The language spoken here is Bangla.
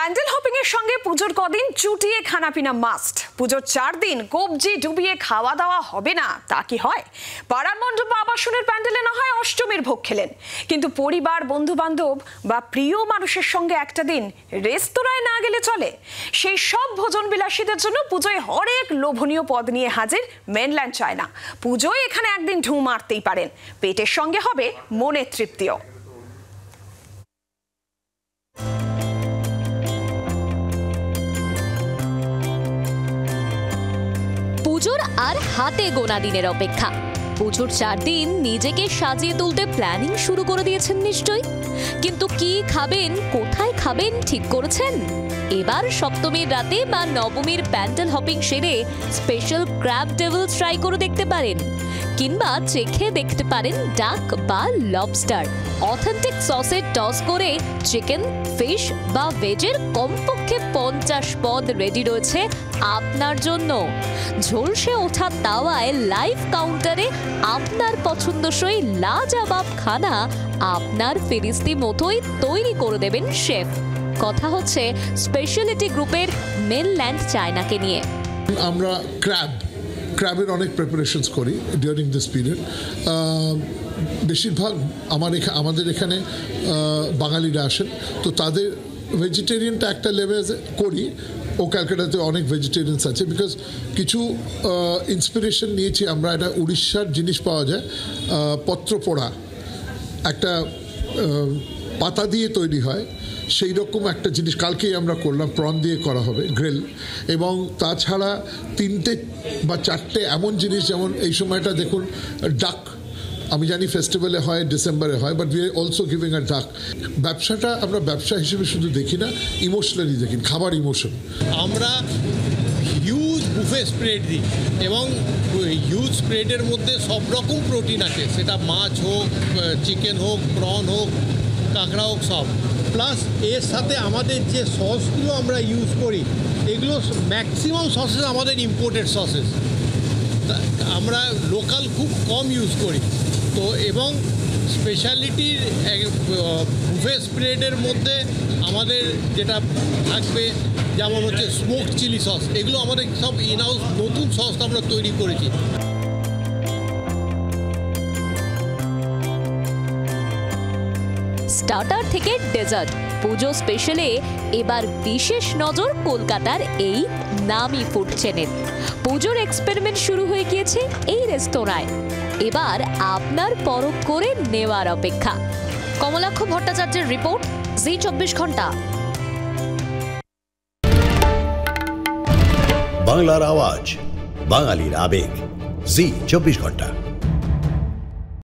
প্যান্ডেল হপিং এর সঙ্গে পুজোর কদিন চুটিয়ে খানাপিনা মাস্ট। পুজোর 4 দিন কবজি ডুবিয়ে খাওয়া দাওয়া হবে না তা কি হয়? পাড়ার মণ্ডপ বা আবাসনের প্যান্ডেলে না হয় অষ্টমীর ভোগ খেলেন, কিন্তু পরিবার, বন্ধু বান্ধব বা প্রিয় মানুষের সঙ্গে একটা দিন রেস্তোরাঁয় না গেলে চলে? সেই সব ভোজন বিলাসীদের জন্য পুজোয় হরেক লোভনীয় পদ নিয়ে হাজির মেনল্যান্ড চায়না। পুজোয় এখানে একদিন ঢু মারতেই পারেন, পেটের সঙ্গে হবে মনের তৃপ্তিও। পুজোর আর হাতে গোনা দিনের অপেক্ষা। পুজোর 4 দিন নিজেকে সাজিয়ে তুলতে প্ল্যানিং শুরু করে দিয়েছেন নিশ্চয়ই, কিন্তু কি খাবেন, কোথায় খাবেন ঠিক করেছেন? এবার সপ্তমীর রাতে বা নবমীর প্যান্ডেল হপিং সেরে স্পেশাল ক্র্যাব ডেভিলস ট্রাই করে দেখতে পারেন, কিংবা চেখে দেখতে পারেন ডাক বা লবস্টার। অথেন্টিক সসে টস করে চিকেন, ফিশ বা ভেজের কমপক্ষে 50 পদ রেডি রয়েছে আপনার জন্য। ঝলসে ওঠা তাওয়ায় লাইভ কাউন্টারে আপনার পছন্দসই লাজবাব খানা আপনার ফেরিস্তি মতোই তৈরি করে দেবেন শেফ। কথা হচ্ছে স্পেশালিটি গ্রুপের মেনল্যান্ড চায়নাকে নিয়ে। আমরা ক্র্যাবের অনেক প্রিপারেশনস করি ডিউরিং দিস পিরিয়ড। বেশিরভাগ আমাদের এখানে বাঙালিরা আসেন, তো তাদের ভেজিটেরিয়ানটা একটা লেভেল করি। ও ক্যালকাটাতে অনেক ভেজিটেরিয়ানস আছে, বিকজ কিছু ইন্সপিরেশন নিয়েছি আমরা। এটা উড়িষ্যার জিনিস পাওয়া যায়, পত্রপোড়া, একটা পাতা দিয়ে তৈরি হয়, সেই রকম একটা জিনিস কালকেই আমরা করলাম, প্রন দিয়ে করা হবে গ্রিল। এবং তাছাড়া 3টে বা 4টে এমন জিনিস, যেমন এই সময়টা দেখুন ডাক, আমি জানি ফেস্টিভ্যালে হয়, ডিসেম্বরে হয়, but we are also giving a ডাক। ব্যবসাটা আমরা ব্যবসা হিসেবে শুধু দেখি না, ইমোশনালি দেখি, খাবার ইমোশন। আমরা হিউজ বুফে স্প্রেড দিই, এবং হিউজ স্প্রেডের মধ্যে সব রকম প্রোটিন আছে, সেটা মাছ হোক, চিকেন হোক, প্রন হোক, কাঁকড়া হোক, সব। প্লাস এর সাথে আমাদের যে সসগুলো আমরা ইউজ করি, এগুলো ম্যাক্সিমাম সসেস আমাদের ইম্পোর্টেড সসেস, আমরা লোকাল খুব কম ইউজ করি। তো এবং স্পেশালিটির বুফে স্প্রেডের মধ্যে আমাদের যেটা থাকবে, যেমন হচ্ছে স্মোকড চিলি সস, এগুলো আমাদের সব ইনহাউস নতুন সস আমরা তৈরি করেছি। স্টার্টার থেকে ডেজার্ট, পুজো স্পেশালে এবার বিশেষ নজর কলকাতার এই নামি ফুড চেনের। পুজোর এক্সপেরিমেন্ট শুরু হয়ে গিয়েছে এই রেস্তোরাঁয়, এবার আপনার পরখ করে নেওয়ার অপেক্ষা। কমলাক্ষ ভট্টাচার্যের রিপোর্ট, জি 24 ঘন্টা। বাংলার আওয়াজ, বাঙালির আবেগ, জি 24 ঘন্টা।